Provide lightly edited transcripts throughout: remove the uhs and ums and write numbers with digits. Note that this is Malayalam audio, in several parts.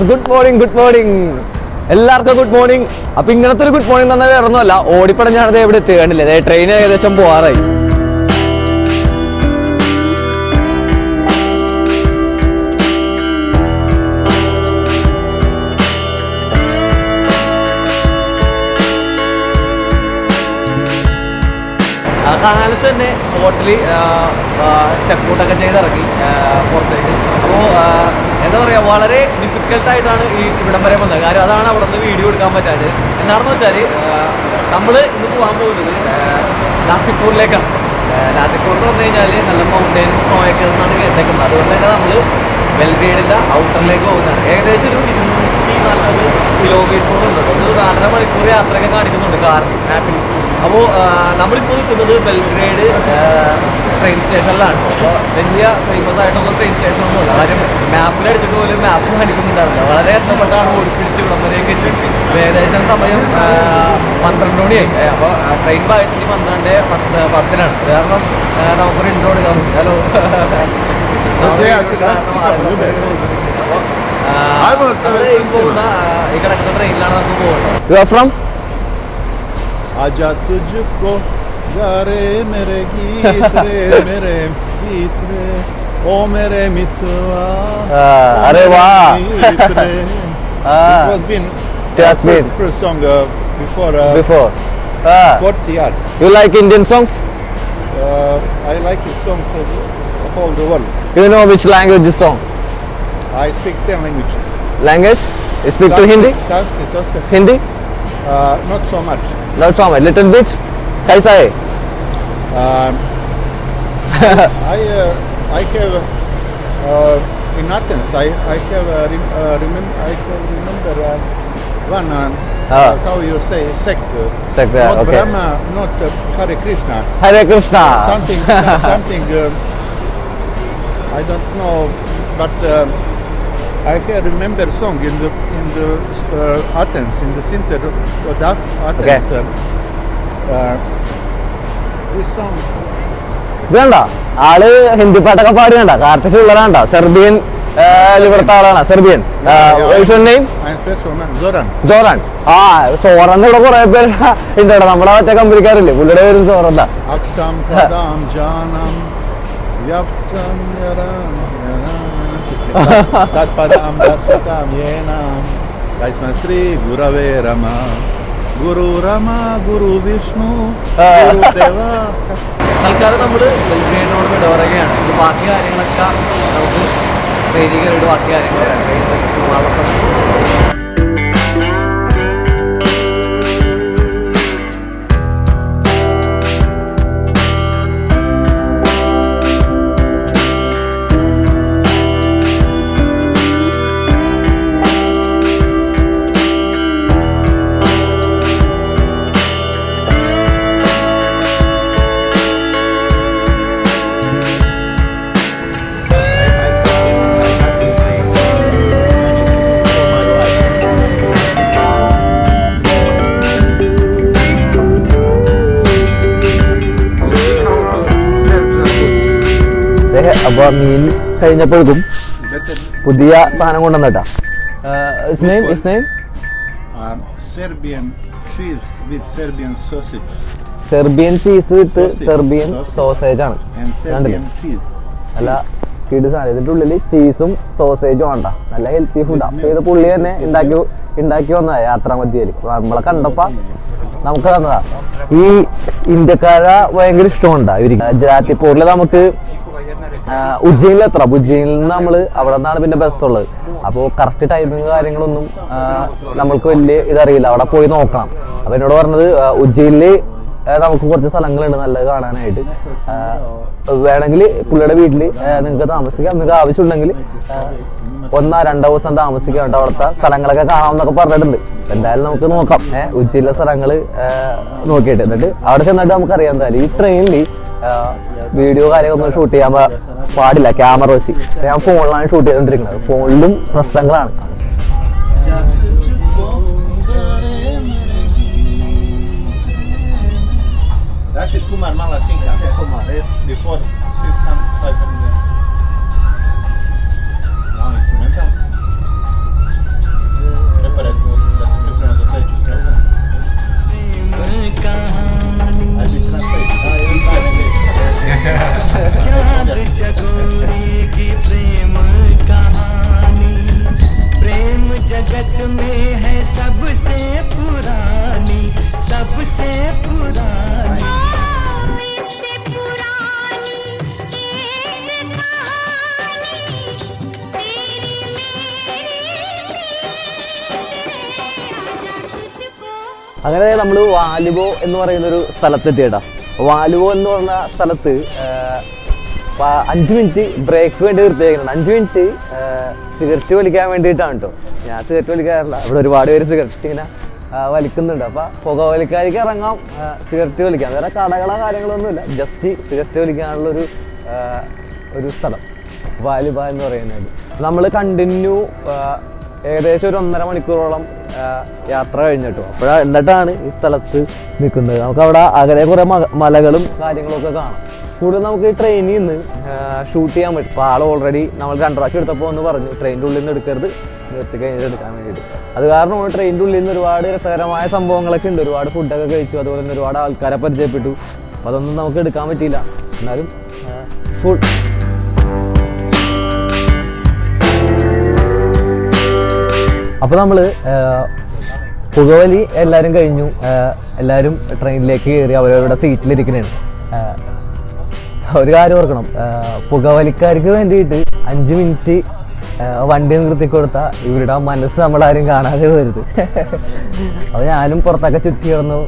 യെസ് ഗുഡ് മോർണിംഗ് എല്ലാവർക്കും ഗുഡ് മോർണിംഗ്. അപ്പൊ ഇങ്ങനത്തെ ഒരു ഗുഡ് മോർണിംഗ് തന്നെ വേറെ ഒന്നുമല്ല, ഓടിപ്പടഞ്ഞാണത് എവിടെ എത്തിക്കണ്ടില്ലേ, ട്രെയിൻ ഏകദേശം പോവാറായി. കാലത്ത് തന്നെ ഹോട്ടലിൽ ചെക്കൗട്ടൊക്കെ ചെയ്തിറങ്ങി പുറത്തേക്ക്. അപ്പോൾ എന്താ പറയുക, വളരെ ഡിഫിക്കൽട്ടായിട്ടാണ് ഈ ഇവിടം വരെ വന്നത്. കാര്യം അതാണ് അവിടെ നിന്ന് വീഡിയോ എടുക്കാൻ പറ്റാത്തത്. എന്താണെന്ന് വെച്ചാൽ നമ്മൾ ഇന്ന് പോകാൻ പോകുന്നത് ലാത്തിപ്പൂരിലേക്കാണ്. ലാത്തിപ്പൂർ എന്ന് പറഞ്ഞു കഴിഞ്ഞാൽ നല്ല മൗണ്ടൈൻ സ്നോയൊക്കെ എന്നാണ് കേട്ടേക്കുന്നത്. അതുകൊണ്ട് തന്നെ നമ്മൾ ബെൽഗ്രേഡിൻ്റെ ഔട്ടറിലേക്ക് പോകുന്നതാണ്. ഏകദേശം ഒരു 240 കിലോമീറ്ററുണ്ട്. ഒരു 4.5 മണിക്കൂർ യാത്രയൊക്കെ കാണിക്കുന്നുണ്ട് കാറിൽ മാപ്പിൽ. അപ്പോൾ നമ്മളിപ്പോൾ നിൽക്കുന്നത് ബെൽഗ്രേഡ് ട്രെയിൻ സ്റ്റേഷനിലാണ്. അപ്പോൾ വലിയ ഫേമസ് ആയിട്ടൊന്നും ട്രെയിൻ സ്റ്റേഷനൊന്നുമില്ല. കാര്യം മാപ്പിലടിച്ചിട്ട് പോലും മാപ്പ് കാണിക്കുന്നുണ്ടാവില്ല. വളരെ കഷ്ടപ്പെട്ടാണ് ഓടിപ്പിടിച്ച് ഇവിടം വരെയൊക്കെ എത്തി. ഏകദേശം സമയം 12 മണിയായി. അപ്പോൾ ട്രെയിൻ പായസത്തിന് 12:10 കാരണം നമുക്കൊരു ഇൻട്രോ എടുക്കാൻ പറ്റും. ഹലോ, ഈ കിടക്കുന്ന ട്രെയിനിലാണ് നമുക്ക് പോകുന്നത്. आजा तुझको यारे मेरे गीत रे मेरे गीत रे ओ मेरे मितवा अरे वाह it was been first song before 40 years. You like Indian songs? I like the songs of all the world. You know which language is song? I speak 10 languages. Language? You speak to Hindi? Sanskrit, Hindi? Not so much. Not so much. Little bit. कैसा है? I have in Athens. I have remember one. How you say sect? Sect. Not Okay. Brahma, not Hare Krishna. Hare Krishna. Something. I don't know, but I can remember song in the Athens, in the center of Athens. Okay. This song. ഇതണ്ട ആള് ഹിന്ദി പാട്ടൊക്കെ പാടുകണ്ട, കാർത്തിക് ഉള്ളതാണ്ട. സെർബിയൻ ഇവിടുത്തെ ആളാണ്. സെർബിയൻ. സോറൻ. ആ സോറൻ ഇവിടെ കുറെ പേര് ഉണ്ട്. നമ്മുടെ മറ്റേ കമ്പനിക്കാരില്ലേ, പുള്ളിയുടെ പേരും സോറന്താ. തൽക്കാലം നമ്മൾ ബെൽഗ്രേഡിനോട് വിട പറയുകയാണ്. ബാക്കി കാര്യങ്ങളൊക്കെ നമുക്ക് ട്രെയിനിൽ കയറിയിട്ട് ബാക്കി കാര്യങ്ങൾ അപ്പൊ മീൻ കഴിഞ്ഞപ്പോഴേക്കും പുതിയ സാധനം കൊണ്ടുവന്നേട്ടാ. Serbian cheese with Serbian sausage. Serbian cheese with Serbian sausage ആണ്. നല്ല കിട് സാധനം. ഇതിന്റെ ഉള്ളില് ചീസും സോസേജും വേണ്ട. നല്ല ഹെൽത്തി ഫുഡാ. അപ്പൊ ഇത് പുള്ളി തന്നെ ഉണ്ടാക്കി വന്നതാ യാത്രാ മധ്യയില്. നമ്മളെ കണ്ടപ്പോ നമുക്ക് തന്നതാ. ഈ ഇന്ത്യക്കാരെ ഭയങ്കര ഇഷ്ടമുണ്ടാ ഇവർക്ക്. ജലാത്തിപ്പൂരില് നമുക്ക് ഉജ്ജയിനിലെത്ര, ഉജ്ജയിനിൽ നിന്ന് നമ്മള് അവിടെ നിന്നാണ് പിന്നെ ബസ് ഉള്ളത്. അപ്പോൾ കറക്റ്റ് ടൈമിങ് കാര്യങ്ങളൊന്നും നമ്മൾക്ക് വലിയ ഇതറിയില്ല. അവിടെ പോയി നോക്കണം. അപ്പൊ എന്നോട് പറഞ്ഞത് ഉജ്ജയിനില് നമുക്ക് കുറച്ച് സ്ഥലങ്ങളുണ്ട് നല്ലത് കാണാനായിട്ട്. വേണമെങ്കിൽ പുള്ളിയുടെ വീട്ടിൽ നിങ്ങൾക്ക് താമസിക്കാം. നിങ്ങൾക്ക് ആവശ്യമുണ്ടെങ്കിൽ 1-2 ദിവസം താമസിക്കാം. അവിടുത്തെ സ്ഥലങ്ങളൊക്കെ കാണാമെന്നൊക്കെ പറഞ്ഞിട്ടുണ്ട്. എന്തായാലും നമുക്ക് നോക്കാം ഉജ്ജയിലെ സ്ഥലങ്ങൾ നോക്കിയിട്ട്. എന്നിട്ട് അവിടെ ചെന്നിട്ട് നമുക്കറിയാം എന്തായാലും ഈ ട്രെയിനിൽ വീഡിയോ കാര്യങ്ങളൊന്നും ഷൂട്ട് ചെയ്യാൻ പാടില്ല. ക്യാമറ വെച്ച് ഞാൻ ഫോണിലാണ് ഷൂട്ട് ചെയ്തോണ്ടിരിക്കുന്നത്. ഫോണിലും പ്രശ്നങ്ങളാണ്. Rashid Kumar Malasinka. Kumar, yes. Before 500. Now instrumental. അങ്ങനെ നമ്മൾ വാലുവോ എന്ന് പറയുന്നൊരു സ്ഥലത്തെത്തിയേട്ടാ. വാലുവോ എന്ന് പറഞ്ഞ സ്ഥലത്ത് 5 മിനിറ്റ് ബ്രേക്ക് വേണ്ടി നിർത്തിയേക്കുന്നുണ്ട്. 5 മിനിറ്റ് സിഗരറ്റ് വലിക്കാൻ വേണ്ടിയിട്ടാണ് കേട്ടോ. ഞാൻ സിഗരറ്റ് വലിക്കാറില്ല, ഇവിടെ ഒരുപാട് പേര് സിഗരറ്റ് ഇങ്ങനെ വലിക്കുന്നുണ്ട്. അപ്പോൾ പുകവലിക്കാർക്ക് ഇറങ്ങാം, സിഗരറ്റ് വലിക്കാം. വേറെ കടകളോ കാര്യങ്ങളൊന്നുമില്ല, ജസ്റ്റ് സിഗരറ്റ് വലിക്കാനുള്ളൊരു സ്ഥലം വാലുവ എന്ന് പറയുന്നത്. നമ്മൾ കണ്ടിന്യൂ ഏകദേശം ഒരു 1.5 മണിക്കൂറോളം യാത്ര കഴിഞ്ഞിട്ടു. എന്നിട്ടാണ് ഈ സ്ഥലത്ത് നിൽക്കുന്നത്. നമുക്കവിടെ അകലെ കുറേ മലകളും കാര്യങ്ങളൊക്കെ കാണാം. കൂടുതൽ നമുക്ക് ട്രെയിനിൽ നിന്ന് ഷൂട്ട് ചെയ്യാൻ പറ്റും. അപ്പോൾ ആൾ ഓൾറെഡി നമ്മൾ 2 പ്രാവശ്യം എടുത്തപ്പോൾ ഒന്ന് പറഞ്ഞു ട്രെയിനിൻ്റെ ഉള്ളിൽ നിന്ന് എടുക്കരുത്, നിർത്തി കഴിഞ്ഞിട്ട് എടുക്കാൻ വേണ്ടിയിട്ട്. അത് കാരണം ട്രെയിനിൻ്റെ ഉള്ളിൽ നിന്ന് ഒരുപാട് രസകരമായ സംഭവങ്ങളൊക്കെ ഉണ്ട്. ഒരുപാട് ഫുഡൊക്കെ കഴിച്ചു, അതുപോലെ തന്നെ ഒരുപാട് ആൾക്കാരെ പരിചയപ്പെട്ടു. അപ്പോൾ അതൊന്നും നമുക്ക് എടുക്കാൻ പറ്റിയില്ല. എന്നാലും ഫുഡ് അപ്പോൾ നമ്മൾ പുകവലി എല്ലാവരും കഴിഞ്ഞു. എല്ലാവരും ട്രെയിനിലേക്ക് കയറി അവരവരുടെ സീറ്റിലിരിക്കുന്നതാണ്. ഒരു കാര്യം ഓർക്കണം, പുകവലിക്കാർക്ക് വേണ്ടിയിട്ട് 5 മിനിറ്റ് വണ്ടി നിർത്തി കൊടുത്താൽ ഇവരുടെ മനസ്സ് നമ്മളാരും കാണാതെ വരുത്. അപ്പോൾ ഞാനും പുറത്തൊക്കെ ചുറ്റി കിടന്നു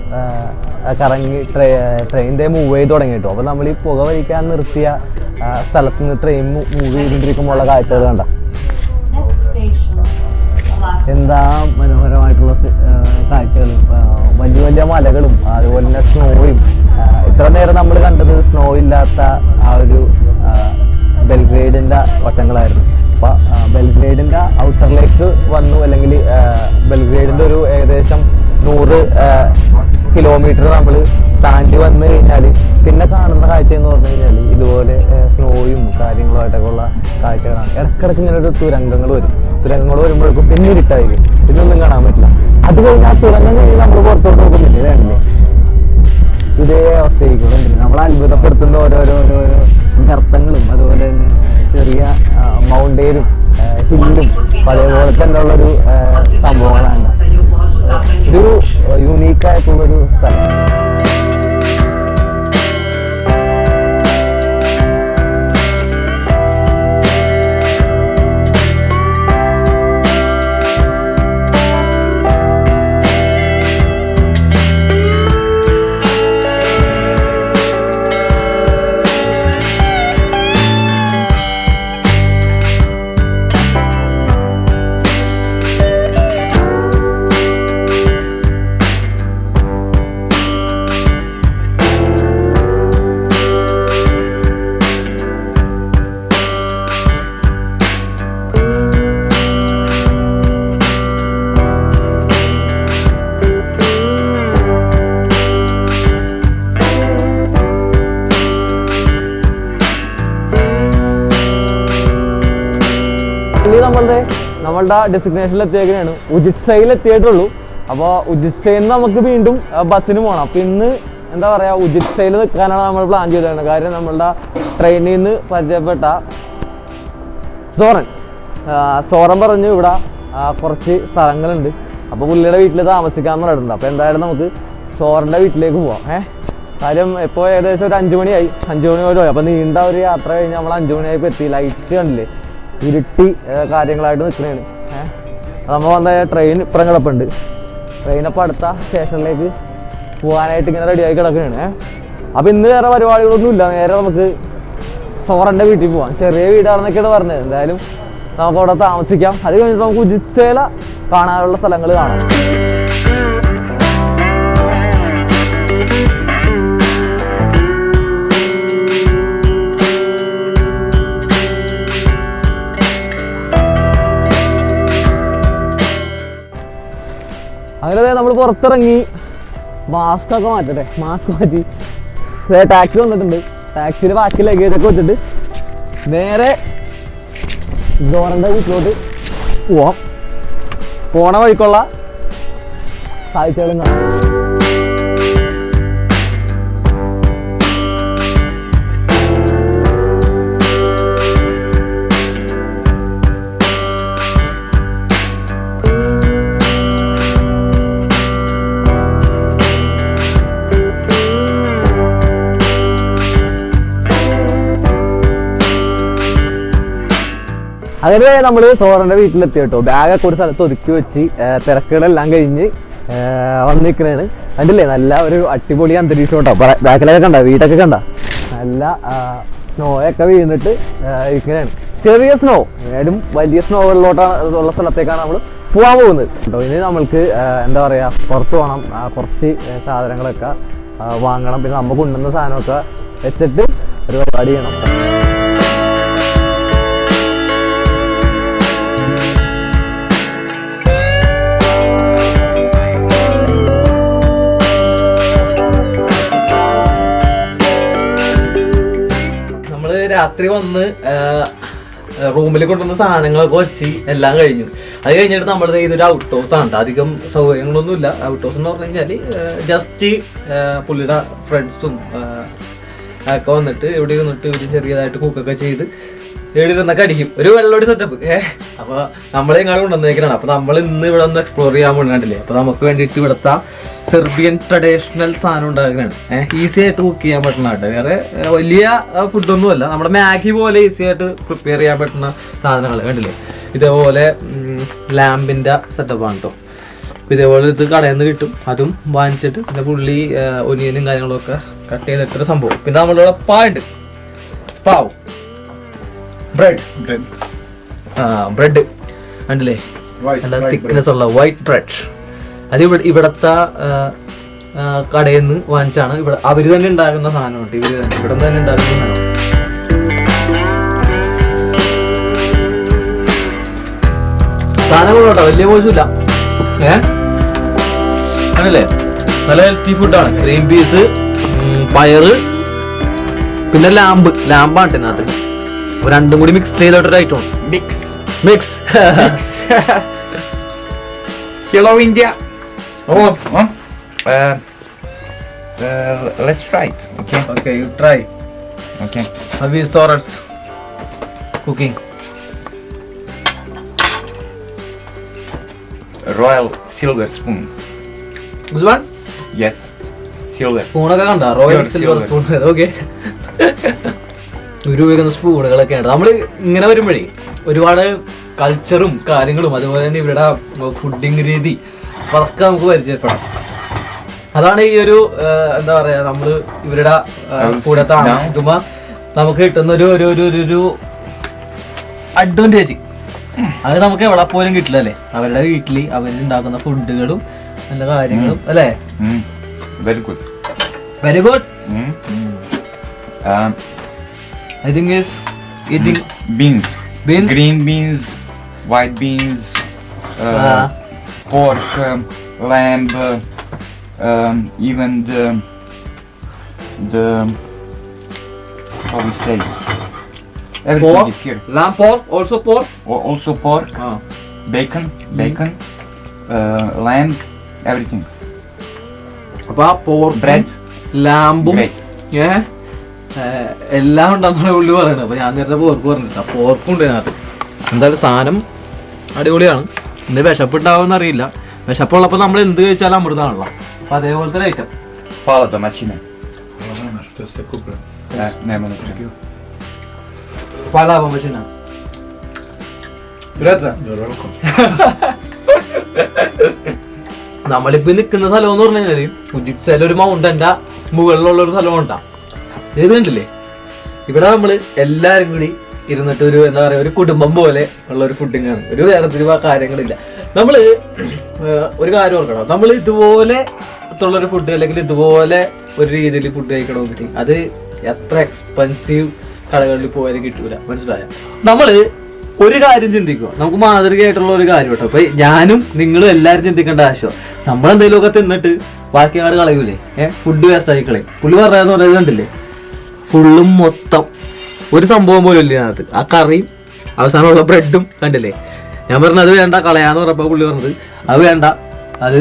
കറങ്ങി ട്രെയിനിൻ്റെ മൂവ് ചെയ്ത് തുടങ്ങി കേട്ടോ. അപ്പോൾ നമ്മൾ ഈ പുകവലിക്കാൻ നിർത്തിയ സ്ഥലത്ത് നിന്ന് ട്രെയിൻ മൂവ് ചെയ്തുകൊണ്ടിരിക്കുമ്പോഴുള്ള കാഴ്ചകൾ കണ്ട എന്താ മനോഹരമായിട്ടുള്ള കാഴ്ചകൾ. വലിയ വലിയ മലകളും അതുപോലെ തന്നെ സ്നോയും. ഇത്ര നേരം നമ്മൾ കണ്ടത് സ്നോ ഇല്ലാത്ത ആ ഒരു ബെൽഗ്രേഡിൻ്റെ വശങ്ങളായിരുന്നു. അപ്പോൾ ബെൽഗ്രേഡിൻ്റെ ഔട്ടറിലേക്ക് വന്നു, അല്ലെങ്കിൽ ബെൽഗ്രേഡിൻ്റെ ഒരു ഏകദേശം 100 കിലോമീറ്റർ നമ്മൾ താണ്ടി വന്നു കഴിഞ്ഞാൽ പിന്നെ കാണുന്ന കാഴ്ച എന്ന് പറഞ്ഞു കഴിഞ്ഞാൽ ഇതുപോലെ സ്നോയും കാര്യങ്ങളുമായിട്ടൊക്കെ ഉള്ള കാഴ്ചകളാണ്. ഇടയ്ക്കിടയ്ക്ക് ഇങ്ങനെ ഒരു തുരങ്കങ്ങൾ വരും. തുരങ്കങ്ങൾ വരുമ്പോഴേക്കും പിന്നെ ഇരുട്ടായിരിക്കും, പിന്നൊന്നും കാണാൻ പറ്റില്ല. അത് കഴിഞ്ഞാൽ ആ തുരങ്കം കഴിഞ്ഞ് നമ്മൾ പുറത്തോട്ട് നോക്കുന്നില്ല, ഇതാണല്ലേ ഇതേ അവസ്ഥയായിരിക്കും. നമ്മളെ അത്ഭുതപ്പെടുത്തുന്ന ഓരോരോ ഗർത്തങ്ങളും അതുപോലെ തന്നെ ചെറിയ മൗണ്ടൈനും ഹില്ലും അതേപോലെ തന്നെ ഉള്ളൊരു സംഭവങ്ങളാണ്. ഒരു യൂണീക്കായിട്ടുള്ളൊരു സ്ഥലം. നമ്മളുടെ ഡെസ്റ്റിനേഷനിൽ എത്തിയേക്കാണ്. ഉജിത്സയിൽ എത്തിയിട്ടുള്ളൂ. അപ്പോൾ ഉജിത്സയിൽ നിന്ന് നമുക്ക് വീണ്ടും ബസ്സിന് പോകണം. അപ്പോൾ ഇന്ന് എന്താ പറയുക, ഉജിത്സയിൽ നിൽക്കാനാണ് നമ്മൾ പ്ലാൻ ചെയ്തത്. കാര്യം നമ്മളുടെ ട്രെയിനിൽ നിന്ന് പരിചയപ്പെട്ട സോറൻ പറഞ്ഞു ഇവിടെ കുറച്ച് സ്ഥലങ്ങളുണ്ട്, അപ്പോൾ പുള്ളിയുടെ വീട്ടിൽ താമസിക്കാമെന്ന് പറഞ്ഞിട്ടുണ്ട്. അപ്പോൾ എന്തായാലും നമുക്ക് സോറൻ്റെ വീട്ടിലേക്ക് പോവാം. കാര്യം ഇപ്പോൾ ഏകദേശം ഒരു 5 മണിയായി, 5 മണി പോയി. അപ്പോൾ നീണ്ട ഒരു യാത്ര കഴിഞ്ഞ് നമ്മൾ 5 മണിയായപ്പോൾ എത്തി. ലൈറ്റ് കണ്ടില്ലേ, ഇരുട്ടി കാര്യങ്ങളായിട്ട് നിൽക്കുന്നതാണ്. നമ്മൾ വന്ന ട്രെയിൻ ഇപ്പുറം കിടപ്പുണ്ട്. ട്രെയിനപ്പോൾ അടുത്ത സ്റ്റേഷനിലേക്ക് പോകാനായിട്ട് ഇങ്ങനെ റെഡിയായി കിടക്കുകയാണ്. അപ്പോൾ ഇന്ന് വേറെ പരിപാടികളൊന്നുമില്ല, നേരെ നമുക്ക് സോറൻ്റെ വീട്ടിൽ പോകാം. ചെറിയ വീടാണെന്നൊക്കെയാണ് പറഞ്ഞത്. എന്തായാലും നമുക്കവിടെ താമസിക്കാം. അത് കഴിഞ്ഞിട്ട് നമുക്ക് ഉജിത്സയില കാണാനുള്ള സ്ഥലങ്ങൾ കാണാം. അങ്ങനെ നമ്മൾ പുറത്തിറങ്ങി മാസ്കൊക്കെ മാറ്റട്ടെ. മാസ്ക് മാറ്റി ടാക്സി വന്നിട്ടുണ്ട്. ടാക്സിയിൽ ബാക്കി ലഗേജൊക്കെ വെച്ചിട്ട് നേരെ സോറൻ്റെ വീട്ടിലോട്ട് പോവാം. പോണ വഴിക്കുള്ള കാഴ്ചകളും കാണാം. അങ്ങനെ നമ്മൾ സോറൻ്റെ വീട്ടിലെത്തി കേട്ടോ. ബാഗൊക്കെ ഒരു സ്ഥലത്ത് ഒതുക്കി വെച്ച് തിരക്കുകളെല്ലാം കഴിഞ്ഞ് വന്നിരിക്കണേണ്. കണ്ടില്ലേ നല്ല ഒരു അടിപൊളി അന്തരീക്ഷം കേട്ടോ. ബാക്കിലൊക്കെ കണ്ട വീടൊക്കെ കണ്ട നല്ല സ്നോയൊക്കെ വീണിട്ട് ഇരിക്കണേണ്. ചെറിയ സ്നോ, ഏതും വലിയ സ്നോ ഉള്ള സ്ഥലത്തേക്കാണ് നമ്മൾ പോകാൻ പോകുന്നത് കേട്ടോ. ഇനി നമ്മൾക്ക് എന്താ പറയുക, പുറത്ത് പോകണം, കുറച്ച് സാധനങ്ങളൊക്കെ വാങ്ങണം. പിന്നെ നമുക്ക് കൊണ്ടുവന്ന സാധനമൊക്കെ വെച്ചിട്ട് ഒരു പരിപാടി ചെയ്യണം. രാത്രി വന്ന് റൂമിൽ കൊണ്ടുവന്ന സാധനങ്ങളൊക്കെ വെച്ച് എല്ലാം കഴിഞ്ഞു. അത് കഴിഞ്ഞിട്ട് നമ്മുടെ ഇതൊരു ഔട്ട് ഹൗസ് ആണ്. അധികം സൗകര്യങ്ങളൊന്നുമില്ല. ഔട്ട് ഹൗസ് എന്ന് പറഞ്ഞു കഴിഞ്ഞാല് ജസ്റ്റ് പുള്ളിയുടെ ഫ്രണ്ട്സും ഒക്കെ വന്നിട്ട് ഇവിടെ ഇരുന്നിട്ട് ഒരു ചെറിയതായിട്ട് കുക്കൊക്കെ ചെയ്ത് ഇവിടെ ഇരുന്നൊക്കെ അടിക്കും. ഒരു വെള്ളോടി സെറ്റപ്പ്. അപ്പൊ നമ്മളെ ഇങ്ങോട്ട് കൊണ്ടുവന്നേക്കാണ്. അപ്പൊ നമ്മൾ ഇന്ന് ഇവിടെ ഒന്ന് എക്സ്പ്ലോർ ചെയ്യാൻ വേണ്ടിയിട്ടില്ലേ. അപ്പൊ നമുക്ക് വേണ്ടിയിട്ട് ഇവിടുത്തെ സെർബിയൻ ട്രഡീഷണൽ സാധനം ഉണ്ടാക്കുന്നതാണ്. ഈസി ആയിട്ട് കുക്ക് ചെയ്യാൻ പറ്റുന്ന കേട്ടോ. വേറെ വലിയ ഫുഡൊന്നും അല്ല. നമ്മുടെ മാഗി പോലെ ഈസി ആയിട്ട് പ്രിപ്പയർ ചെയ്യാൻ പറ്റുന്ന സാധനങ്ങൾ കണ്ടില്ലേ. ഇതേപോലെ ലാമ്പിന്റെ സെറ്റപ്പാണ് കേട്ടോ. ഇതേപോലെ ഇത് കടയിൽ നിന്ന് കിട്ടും. അതും വാങ്ങിച്ചിട്ട് പിന്നെ പുള്ളി ഒനിയനും കാര്യങ്ങളൊക്കെ കട്ട് ചെയ്തിട്ടൊരു സംഭവം. പിന്നെ നമ്മളുടെ പാണ്ട് സ്പാവ് ബ്രെഡ് കണ്ടില്ലേ, നല്ല തിക്നെസ് ഉള്ള വൈറ്റ് ബ്രെഡ്. അത് ഇവിടത്തെ കടയിൽ നിന്ന് വാങ്ങിച്ചാണ്. ഇവിടെ അവര് തന്നെ ഉണ്ടാക്കുന്ന സാധനമുണ്ട്. ഇവിടെ തന്നെ ഉണ്ടാക്കുന്ന സാധനം. സാധനങ്ങളോട്ടോ വലിയ മോശമില്ല. ആണല്ലേ, നല്ല ഹെൽത്തി ഫുഡാണ്. ഗ്രീൻ പീസ്, പയറ്, പിന്നെ ലാമ്പാണ് ഇതിനകത്ത്. രണ്ടും കൂടി മിക്സ് ചെയ്തോട്ടൊരു item. Mix Hello India. Oh. Let's try it. Okay. Okay, you try. Okay. How is Sora's cooking? Royal silver spoons. This one? Yes. Silver. Spoon ഒക്കെ കണ്ട റോയൽ സിൽവർ സ്പൂൺ. ഓക്കെ. ഉപയോഗിക്കുന്ന സ്പൂണുകളൊക്കെയാണ്. നമ്മൾ ഇങ്ങനെ വരുമ്പോഴേ ഒരുപാട് കൾച്ചറും കാര്യങ്ങളും അതുപോലെ തന്നെ ഇവരുടെ ഫുഡിങ് രീതി അതൊക്കെ നമുക്ക് പരിചയപ്പെടാം. അതാണ് ഈ ഒരു എന്താ പറയാ, നമ്മള് ഇവരുടെ കൂടെ താമസിക്കുമ്പോ നമുക്ക് കിട്ടുന്ന ഒരു അഡ്വാൻറ്റേജ്. അത് നമുക്ക് എവിടെ പോലും കിട്ടില്ല അല്ലേ. അവരുടെ വീട്ടില് അവരുണ്ടാക്കുന്ന ഫുഡുകളും നല്ല കാര്യങ്ങളും അല്ലേ. Very good. Very good. I think is eating beans. Green beans, white beans, pork, lamb, even the how we say, everything pork, is here. Lamb, pork, also pork. Also pork, bacon, lamb, everything. Appa pork, bread, lamb, എല്ലാം ഉണ്ടെന്നാണ് പുള്ളി പറയുന്നത്. അപ്പൊ ഞാൻ നേരത്തെ പോർക്ക് പറഞ്ഞിട്ട് പോർക്കുണ്ട് ഇതിനകത്ത്. എന്തായാലും സാധനം അടിപൊളിയാണ്. എന്ത് വിശപ്പുണ്ടാവുമെന്ന് അറിയില്ല. വിശപ്പുള്ളപ്പോൾ നമ്മൾ എന്ത് കഴിച്ചാലും അമൃതമാണല്ലോ. അപ്പൊ അതേപോലത്തെ ഒരു item. Hvala domaćine. Hvala domaćina. നമ്മളിപ്പോ നിൽക്കുന്ന സ്ഥലം എന്ന് പറഞ്ഞു കഴിഞ്ഞാല് ഉജിത്സയിലെ ഒരു മൗണ്ടന്റെ മുകളിലുള്ള ഒരു സ്ഥലം ഉണ്ടാവും. ഇത് കണ്ടില്ലേ, ഇവിടെ നമ്മള് എല്ലാരും കൂടി ഇരുന്നിട്ട് ഒരു എന്താ പറയാ ഒരു കുടുംബം പോലെ ഉള്ള ഒരു ഫുഡിങ് ആണ്. ഒരു വേറെ കാര്യങ്ങളില്ല. നമ്മള് ഒരു കാര്യം ഓർക്കണം, നമ്മൾ ഇതുപോലെ ഉള്ളൊരു ഫുഡ് അല്ലെങ്കിൽ ഇതുപോലെ ഒരു രീതിയിൽ ഫുഡ് കഴിക്കണമെങ്കിൽ അത് എത്ര എക്സ്പെൻസീവ് കടകളിൽ പോയാലും കിട്ടൂല. മനസ്സിലായ? നമ്മള് ഒരു കാര്യം ചിന്തിക്കുക, നമുക്ക് മാതൃകയായിട്ടുള്ള ഒരു കാര്യം കേട്ടോ. അപ്പൊ ഞാനും നിങ്ങളും എല്ലാരും ചിന്തിക്കേണ്ട ആവശ്യം, നമ്മളെന്തെങ്കിലുമൊക്കെ തിന്നിട്ട് ബാക്കി ആട് കളയൂലേ, ഫുഡ് വേസ്റ്റ് ആയി കളയും. പുള്ളി പറയാന്ന് പറയുന്നത് കണ്ടില്ലേ, ഫുള്ളും മൊത്തം ഒരു സംഭവം പോലും ഇല്ല അതിനകത്ത്. ആ കറിയും അവസാനമുള്ള ബ്രെഡും കണ്ടില്ലേ. ഞാൻ പറഞ്ഞത് വേണ്ട കളയാന്ന് പറഞ്ഞപ്പോ പുള്ളി പറഞ്ഞത് അത് വേണ്ട, അത്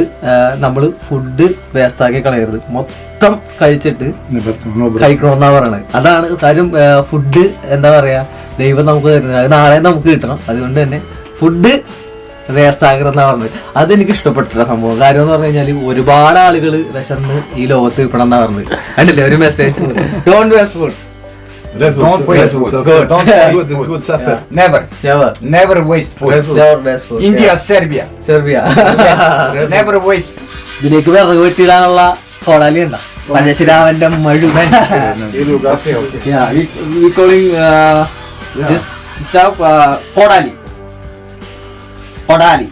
നമ്മള് ഫുഡ് വേസ്റ്റ് ആക്കി കളയരുത്, മൊത്തം കഴിച്ചിട്ട് കഴിക്കണമെന്നാ പറയണത്. അതാണ് കാര്യം. ഫുഡ് എന്താ പറയാ, ദൈവം നമുക്ക് തരുന്നത്, അത് നാളെ നമുക്ക് കിട്ടണം. അതുകൊണ്ട് തന്നെ ഫുഡ് വേസ്റ്റ് ആകരുതെന്നാ പറഞ്ഞത്. അതെനിക്ക് ഇഷ്ടപ്പെട്ടില്ല സംഭവം. കാര്യം എന്ന് പറഞ്ഞു കഴിഞ്ഞാല് ഒരുപാട് ആളുകൾ വിശന്ന് ഈ ലോകത്ത് കിട്ടണം എന്നാ പറഞ്ഞത്. കണ്ടില്ലേ ഒരു message, don't waste food. Don't waste food. Don't waste food. Never waste food. Never waste food. India, Serbia. Serbia. Never waste ഇതിലേക്ക് വിറക് വെട്ടിയിടാനുള്ള കോടാലി ഉണ്ട പഴശ്ശിരാമന്റെ മുഴുവൻ. കോടാലി കോടാലി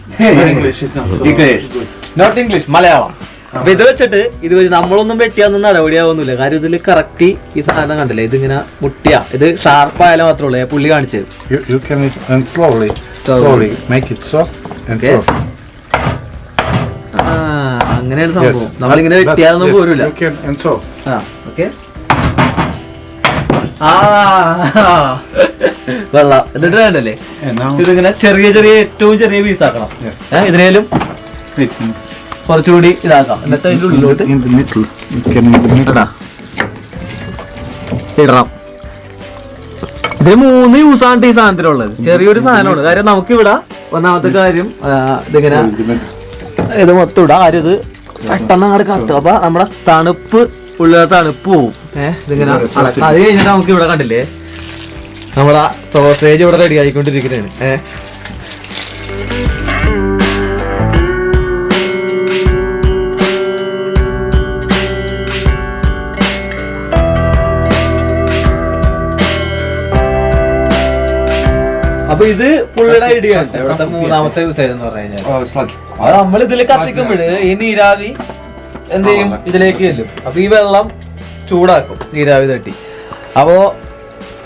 നോട്ട് ഇംഗ്ലീഷ്, മലയാളം. അപ്പൊ ഇത് വെച്ചിട്ട് നമ്മളൊന്നും വെട്ടിയാന്നും നടപടിയാവുന്നില്ല. കാര്യം ഇതില് കറക്റ്റ് ഈ സാധനം കണ്ടില്ലേ, ഇതിങ്ങനെ മുട്ടിയ ഇത് ഷാർപ്പായാലും മാത്രമേ ഉള്ളൂ. പുള്ളി കാണിച്ചത് അങ്ങനെയാണ് സംഭവം. നമ്മളിങ്ങനെ വെട്ടിയാലൊന്നും പോരൂല. വെള്ളം എന്നിട്ട് വേണ്ടല്ലേ ഇതിങ്ങനെ ചെറിയ ചെറിയ ഏറ്റവും ചെറിയ പീസാക്കണം. ഇതിനേലും കുറച്ചുകൂടി ഇതാക്കാം. എന്നിട്ട് അതിന്റെ ഉള്ളിലോട്ട് ഇടണം. ഇതിന് 3 യൂസാണ് ഈ സാധനത്തിനുള്ളത്. ചെറിയൊരു സാധനമാണ്. കാര്യം നമുക്കിവിടെ ഒന്നാമത്തെ കാര്യം ഇതിങ്ങനെ ഇത് മൊത്തം ഇടാം. കാര്യം ഇത് പെട്ടെന്ന് അങ്ങോട്ട് കത്തും. അപ്പൊ നമ്മുടെ തണുപ്പ് ഉള്ള തണുപ്പ് പോവും. ഇതിങ്ങനെ അടക്കാം. അത് കഴിഞ്ഞിട്ട് നമുക്ക് ഇവിടെ കണ്ടില്ലേ നമ്മളാ സോസേജ് ഇവിടെ റെഡി ആയിക്കൊണ്ടിരിക്കുന്നതാണ്. അപ്പൊ ഇത് പുള്ളിയുടെ ഐഡിയ ആണ്. ഇവിടുത്തെ 3ാമത്തെ യൂസേജ് എന്ന് പറഞ്ഞു കഴിഞ്ഞാൽ അത് നമ്മൾ ഇതിൽ കത്തിക്കുമ്പോഴ് ഈ നീരാവി എന്ത് ചെയ്യും, ഇതിലേക്ക് ചെല്ലും. അപ്പൊ ഈ വെള്ളം ചൂടാക്കും നീരാവി തട്ടി. അപ്പോ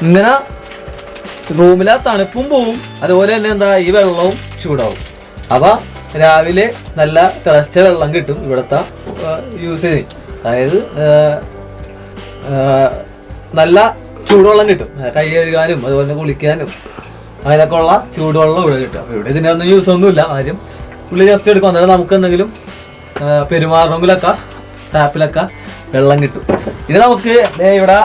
ഇങ്ങനെ റൂമിലെ തണുപ്പും പോവും, അതുപോലെ തന്നെ എന്താ ഈ വെള്ളവും ചൂടാവും. അപ്പൊ രാവിലെ നല്ല തിളച്ച വെള്ളം കിട്ടും ഇവിടുത്തെ യൂസേജ്. അതായത് നല്ല ചൂടുവെള്ളം കിട്ടും, കൈ കഴുകാനും അതുപോലെ തന്നെ കുളിക്കാനും അതിനൊക്കെ ഉള്ള ചൂടുവെള്ളം ഇവിടെ കിട്ടും. അപ്പൊ ഇവിടെ ഇതിനൊന്നും യൂസ് ഒന്നുമില്ല. കാര്യം പുള്ളി ജസ്റ്റ് എടുക്കും. അന്നേരം നമുക്ക് എന്തെങ്കിലും പെരുമാറണമെങ്കിലൊക്കെ ടാപ്പിലൊക്കെ വെള്ളം കിട്ടും. ഇനി നമുക്ക് ഇവിടെ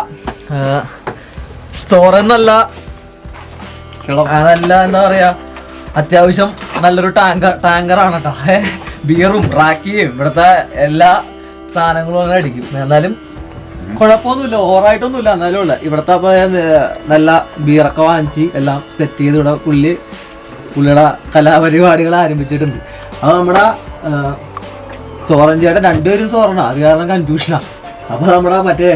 ചോറന്നല്ല നല്ല എന്താ പറയാ അത്യാവശ്യം നല്ലൊരു ടാങ്കറാണ് കേട്ടോ. ബിയറും റാക്കിയും ഇവിടുത്തെ എല്ലാ സാധനങ്ങളും അങ്ങനെ അടിക്കും. എന്നാലും കുഴപ്പമൊന്നുമില്ല, ഓവറായിട്ടൊന്നുമില്ല. എന്നാലും ഉള്ള ഇവിടുത്തെ നല്ല ബിയറൊക്കെ വാങ്ങിച്ച് എല്ലാം സെറ്റ് ചെയ്ത് ഇവിടെ പുള്ളിയുടെ കലാപരിപാടികൾ ആരംഭിച്ചിട്ടുണ്ട്. അത് നമ്മുടെ സോറൻ ചേട്ടൻ, 2 പേരും സോറനാ, അത് കാരണം കൺഫ്യൂഷനാ. അപ്പൊ നമ്മുടെ മറ്റേ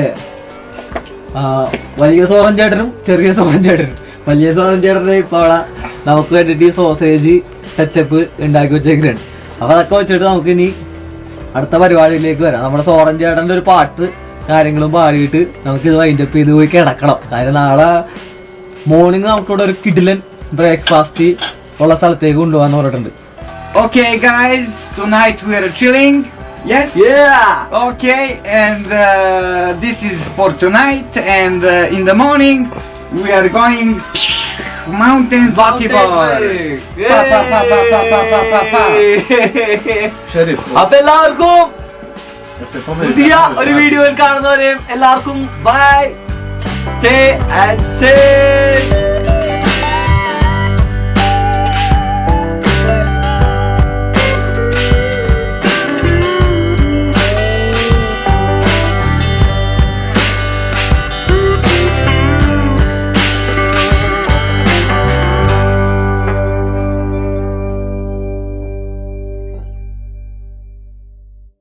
വലിയ സോറൻ ചേട്ടനും ചെറിയ സോറൻ ചേട്ടനും, വലിയ സോറൻ ചേട്ടനെ ഇപ്പൊ അവിടെ നമുക്ക് വേണ്ടിയിട്ട് ഈ സോസേജ് ടച്ചപ്പ് ഉണ്ടാക്കി വെച്ചേക്കാണ്. അപ്പൊ അതൊക്കെ വെച്ചിട്ട് നമുക്ക് ഇനി അടുത്ത പരിപാടിയിലേക്ക് വരാം. നമ്മുടെ സോറൻ ചേട്ടൻ്റെ ഒരു പാട്ട് കാര്യങ്ങളും പാടിയിട്ട് നമുക്കിത് വൈൻഡപ്പ് ചെയ്ത് പോയി കിടക്കണം. കാര്യം നാളെ മോർണിംഗ് നമുക്കിവിടെ ഒരു കിഡിലൻ ബ്രേക്ക്ഫാസ്റ്റ് ഉള്ള സ്ഥലത്തേക്ക് കൊണ്ടുപോകാന്ന് പറഞ്ഞിട്ടുണ്ട്. Okay, guys, tonight we are chilling. Yes? Yeah! Okay, and this is for tonight, and in the morning we are going mountains Zlatibor. അപ്പൊ എല്ലാവർക്കും പുതിയ ഒരു വീഡിയോയിൽ കാണുന്നവരെയും എല്ലാവർക്കും ബൈ, സ്റ്റേ ആൻഡ് സേഫ്.